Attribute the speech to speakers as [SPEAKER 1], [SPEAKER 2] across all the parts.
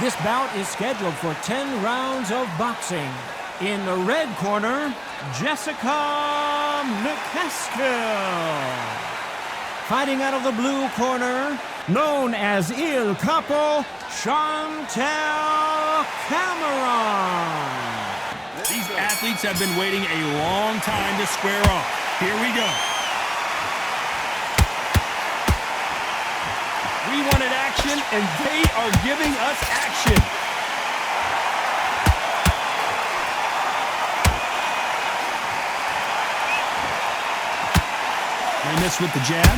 [SPEAKER 1] This bout is scheduled for 10 rounds of boxing. In the red corner, Jessica Mccaskill. Fighting out of the blue corner, known as Il Capo, Chantelle.
[SPEAKER 2] These athletes have been waiting a long time to square off. Here we go. We wanted action, and they are giving us action. They missed with the jab.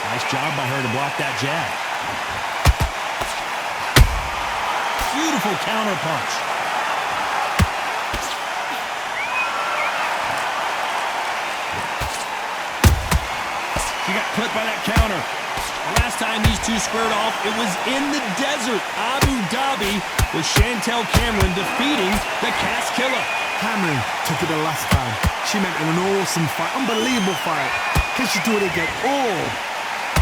[SPEAKER 2] Nice job by her to block that jab. Beautiful counter punch. She got clipped by that counter. Last time these two squared off, it was in the desert, Abu Dhabi, with Chantelle defeating the Mccaskill.
[SPEAKER 3] Cameron took it the last time. She made an awesome fight, unbelievable fight. Can she do it again? Oh,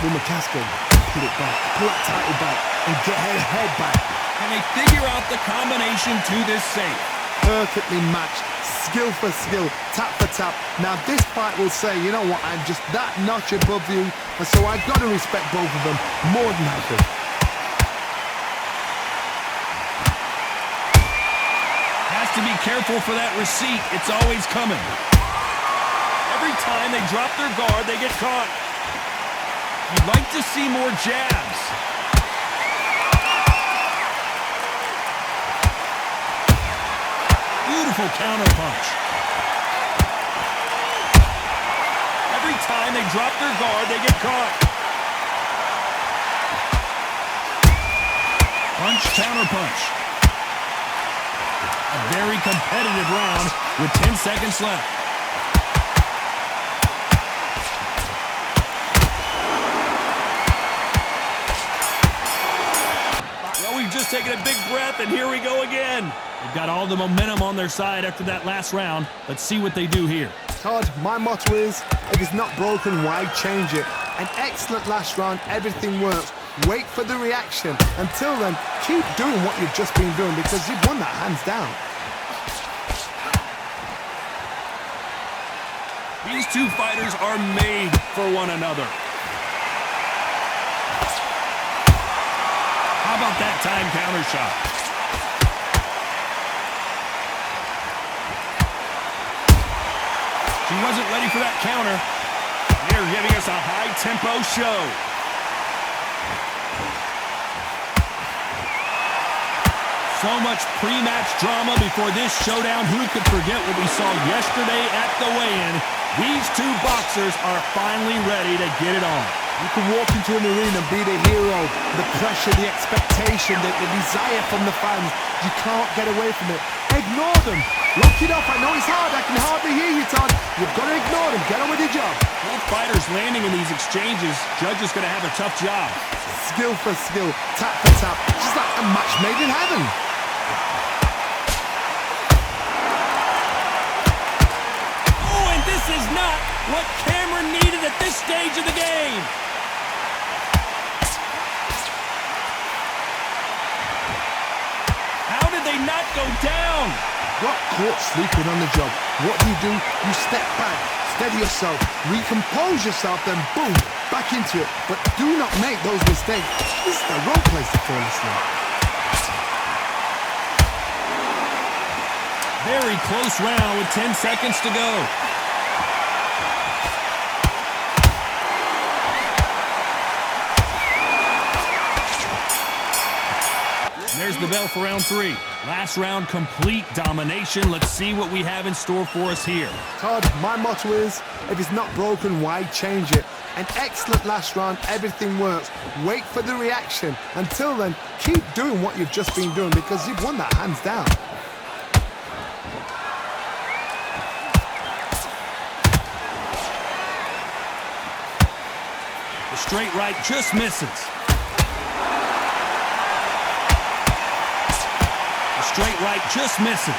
[SPEAKER 3] will Mccaskill pull it back, pull that title back, and get her head back?
[SPEAKER 2] And they figure out the combination to this safe.
[SPEAKER 3] Perfectly matched, skill for skill, tap for tap. Now this fight will say, you know what, I'm just that notch above you, and so I've got to respect both of them more than happy.
[SPEAKER 2] Has to be careful for that receipt. It's always coming. Every time they drop their guard, they get caught. You'd like to see more jabs. Beautiful counter punch. Every time they drop their guard, they get caught. Punch, counter punch. A very competitive round with 10 seconds left. Well, we've just taken a big breath, and here we go again. They've got all the momentum on their side after that last round. Let's see what they do here.
[SPEAKER 3] Todd, my motto is, if it's not broken, why change it? An excellent last round, everything works. Wait for the reaction. Until then, keep doing what you've just been doing because you've won that hands down.
[SPEAKER 2] These two fighters are made for one another. How about that time counter shot? She wasn't ready for that counter. They're giving us a high-tempo show. So much pre-match drama before this showdown. Who could forget what we saw yesterday at the weigh-in? These two boxers are finally ready to get it on.
[SPEAKER 3] You can walk into an arena and be the hero. The pressure, the expectation, the desire from the fans. You can't get away from it. Ignore them. Lock it up. I know it's hard. I can hardly hear you, Todd. You've got to ignore them. Get on with your job.
[SPEAKER 2] Both fighters landing in these exchanges. Judges going to have a tough job.
[SPEAKER 3] Skill for skill, tap for tap. Just like a match made in heaven.
[SPEAKER 2] Oh, and this is not what Cameron needed at this stage of the game. How did they not go down?
[SPEAKER 3] Got caught sleeping on the job. What do? You step back, steady yourself, recompose yourself, then boom, back into it. But do not make those mistakes. This is the wrong place to fall asleep.
[SPEAKER 2] Very close round with 10 seconds to go. There's the bell for round 3. Last round, complete domination. Let's see what we have in store for us here.
[SPEAKER 3] Todd, my motto is, if it's not broken, why change it? An excellent last round, everything works. Wait for the reaction. Until then, keep doing what you've just been doing because you've won that hands down.
[SPEAKER 2] The straight right just misses. Straight right just misses.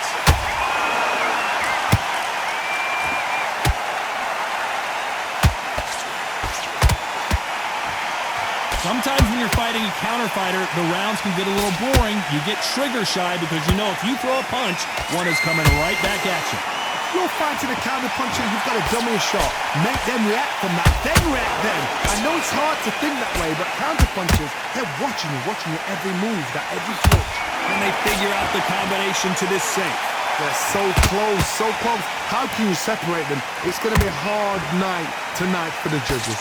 [SPEAKER 2] Sometimes when you're fighting a counter fighter, the rounds can get a little boring. You get trigger shy because you know if you throw a punch, one is coming right back at you.
[SPEAKER 3] If you're fighting a counter puncher, you've got to dummy a shot. Make them react from that, then react then. I know it's hard to think that way, but counter punchers, they're watching your every move, that every touch.
[SPEAKER 2] And they figure out the combination to this safe.
[SPEAKER 3] They're so close, so close. How can you separate them? It's going to be a hard night tonight for the judges.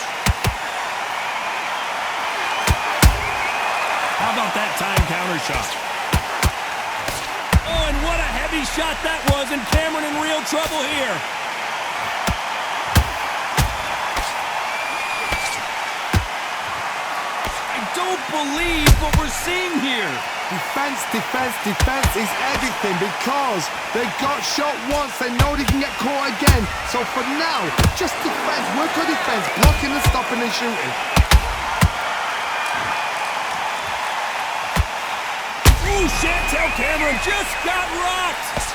[SPEAKER 2] How about that time counter shot? Oh, and what a heavy shot that was, and Cameron in real trouble here. I don't believe what we're seeing here.
[SPEAKER 3] Defense, defense, defense is everything because they got shot once, they know they can get caught again. So for now, just defense, work on defense, blocking and stopping and shooting.
[SPEAKER 2] Ooh, Chantelle Cameron just got rocked.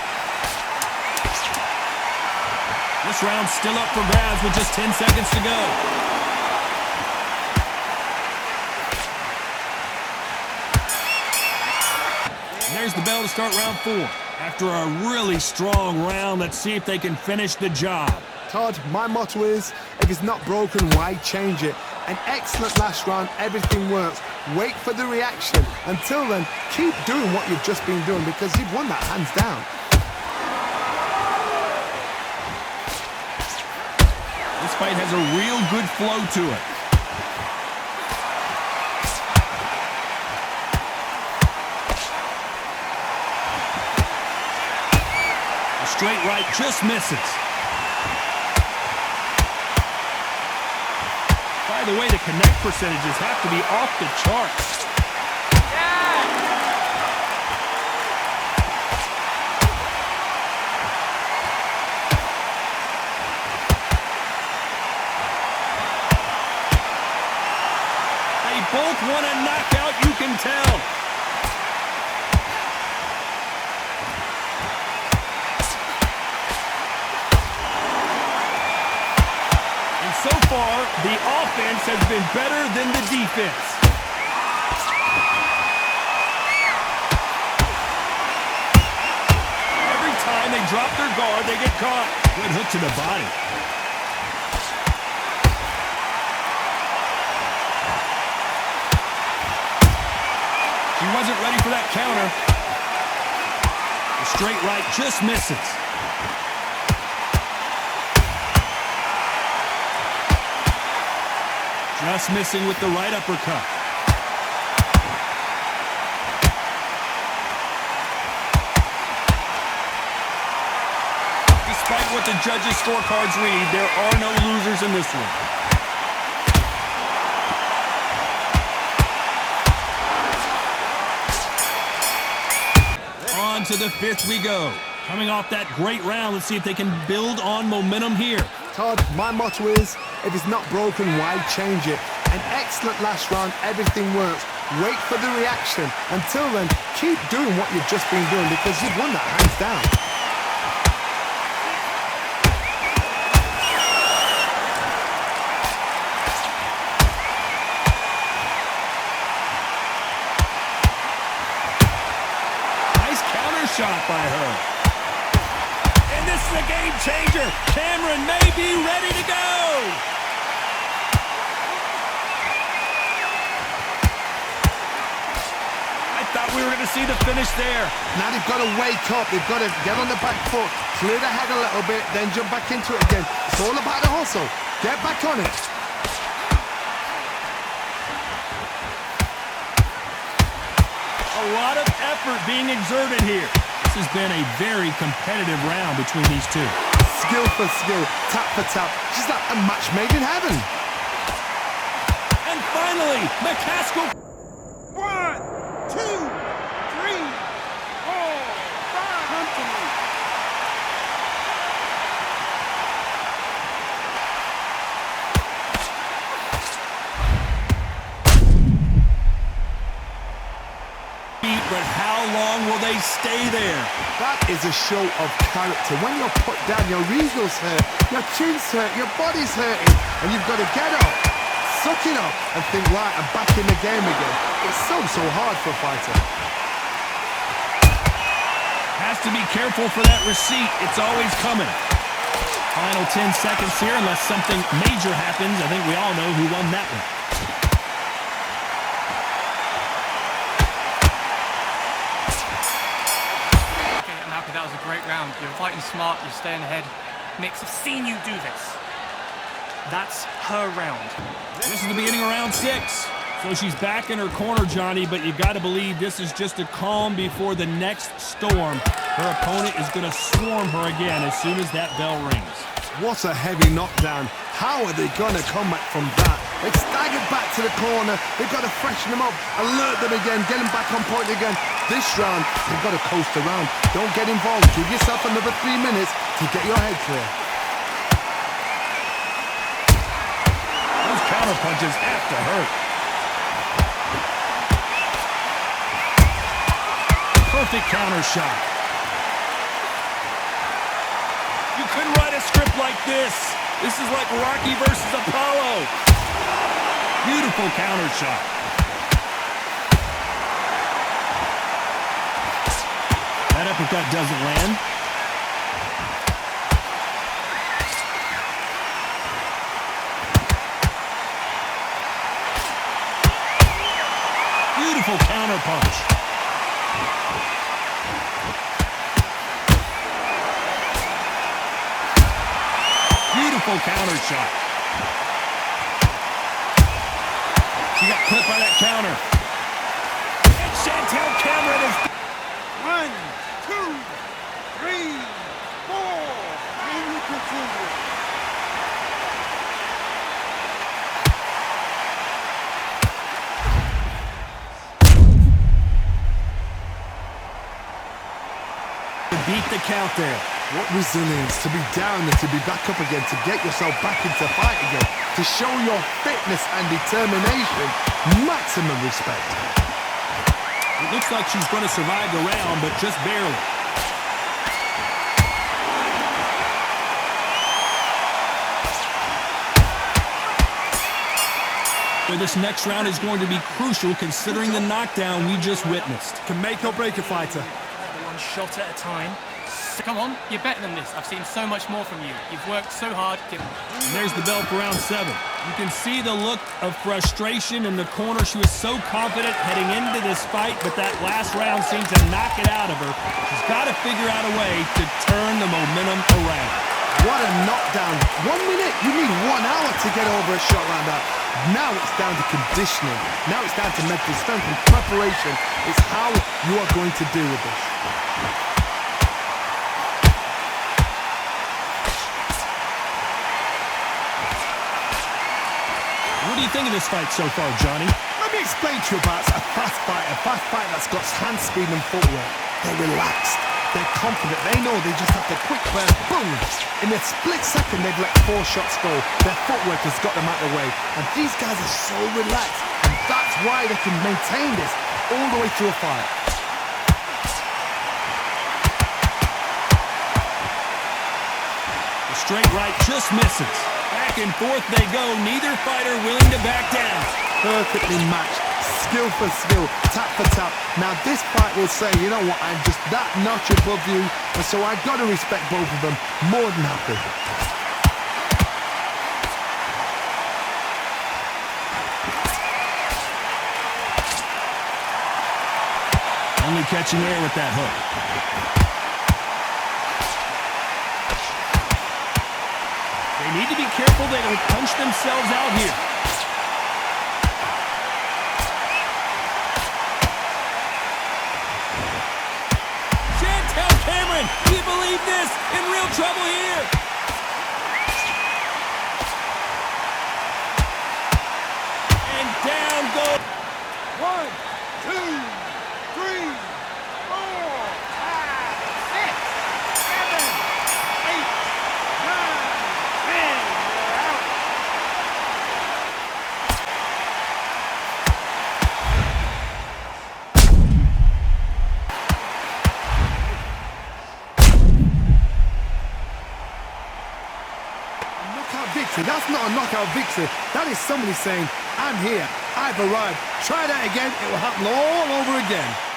[SPEAKER 2] This round's still up for grabs with just 10 seconds to go. And there's the bell to start round 4. After a really strong round, let's see if they can finish the job.
[SPEAKER 3] Todd, my motto is, if it's not broken, why change it? An excellent last round, everything works. Wait for the reaction. Until then, keep doing what you've just been doing because you've won that hands down.
[SPEAKER 2] This fight has a real good flow to it. A straight right just misses. By the way, the connect percentages have to be off the charts. They both want a knockout, you can tell. So far, the offense has been better than the defense. Every time they drop their guard, they get caught. Good hook to the body. She wasn't ready for that counter. The straight right just misses. Just missing with the right uppercut. Despite what the judges' scorecards read, there are no losers in this one. On to the 5th we go. Coming off that great round, let's see if they can build on momentum here.
[SPEAKER 3] Todd, my motto is, if it's not broken, why change it? An excellent last round, everything works. Wait for the reaction. Until then, keep doing what you've just been doing because you've won that hands down.
[SPEAKER 2] Nice counter shot by her. And this is a game changer. Cameron may be ready to go. I thought we were going to see the finish there.
[SPEAKER 3] Now they've got to wake up. They've got to get on the back foot, clear the head a little bit, then jump back into it again. It's all about the hustle. Get back on it.
[SPEAKER 2] A lot of effort being exerted here. This has been a very competitive round between these two.
[SPEAKER 3] Skill for skill, tap for tap. She's like a match made in heaven.
[SPEAKER 2] And finally, Mccaskill.
[SPEAKER 4] 1, 2, 3, 4, 5. Come to me.
[SPEAKER 2] But how long will they stay there?
[SPEAKER 3] That is a show of character. When you're put down, your eagles hurt, your chin's hurt, your body's hurting, and you've got to get up, suck it up and think, right, I'm back in the game again. It's so hard for a fighter.
[SPEAKER 2] Has to be careful for that receipt. It's always coming. Final 10 seconds here, unless something major happens. I think we all know who won that one.
[SPEAKER 5] Okay, I'm happy. That was a great round. You're fighting smart. You're staying ahead. Mix, I've seen you do this. That's her round.
[SPEAKER 2] This is the beginning of round 6. So she's back in her corner, Johnny, but you got to believe this is just a calm before the next storm. Her opponent is going to swarm her again as soon as that bell rings.
[SPEAKER 3] What a heavy knockdown. How are they going to come back from that? They've staggered back to the corner. They've got to freshen them up, alert them again, get them back on point again. This round, they've got to coast around. Don't get involved. Give yourself another 3 minutes to get your head clear.
[SPEAKER 2] Those counter punches have to hurt. Perfect counter shot. You couldn't write a script like this. This is like Rocky versus Apollo. Beautiful counter shot. That uppercut doesn't land. Beautiful counter punch. Beautiful counter shot. She got clipped by that counter. And Chantelle Cameron is...
[SPEAKER 4] 1, 2, 3, 4. And we continue.
[SPEAKER 2] Beat the count there.
[SPEAKER 3] What resilience to be down and to be back up again, to get yourself back into fight again, to show your fitness and determination. Maximum respect.
[SPEAKER 2] It looks like she's going to survive the round, but just barely. This next round is going to be crucial considering the knockdown we just witnessed.
[SPEAKER 3] Can make or break a fighter.
[SPEAKER 5] One shot at a time. Come on, you're better than this. I've seen so much more from you. You've worked so hard.
[SPEAKER 2] And there's the bell for round 7. You can see the look of frustration in the corner. She was so confident heading into this fight, but that last round seemed to knock it out of her. She's got to figure out a way to turn the momentum around.
[SPEAKER 3] What a knockdown. 1 minute, you need 1 hour to get over a shot like that. Now it's down to conditioning. Now it's down to mental strength and preparation. It's how you are going to deal with this.
[SPEAKER 2] What do you think of this fight so far, Johnny?
[SPEAKER 3] Let me explain to you about a fast fight that's got hand speed and footwork. They're relaxed. They're confident. They know they just have to quick burn, boom. In a split second, they've let 4 shots go. Their footwork has got them out of the way. And these guys are so relaxed. And that's why they can maintain this all the way through a fight.
[SPEAKER 2] The straight right just misses. Back and forth they go. Neither fighter willing to back down.
[SPEAKER 3] Perfectly matched. Skill for skill, tap for tap. Now this fight will say, you know what, I'm just that notch above you, and so I've got to respect both of them. More than happy.
[SPEAKER 2] Only catching air with that hook. They need to be careful they don't punch themselves out here. Do you believe this? In real trouble here. And down goes.
[SPEAKER 4] 1, 2, 3, 4, 5, 6, 7, 8, 9, 10. You're out.
[SPEAKER 3] victory. That's not a knockout victory. That is somebody saying, I'm here, I've arrived. Try that again, it will happen all over again.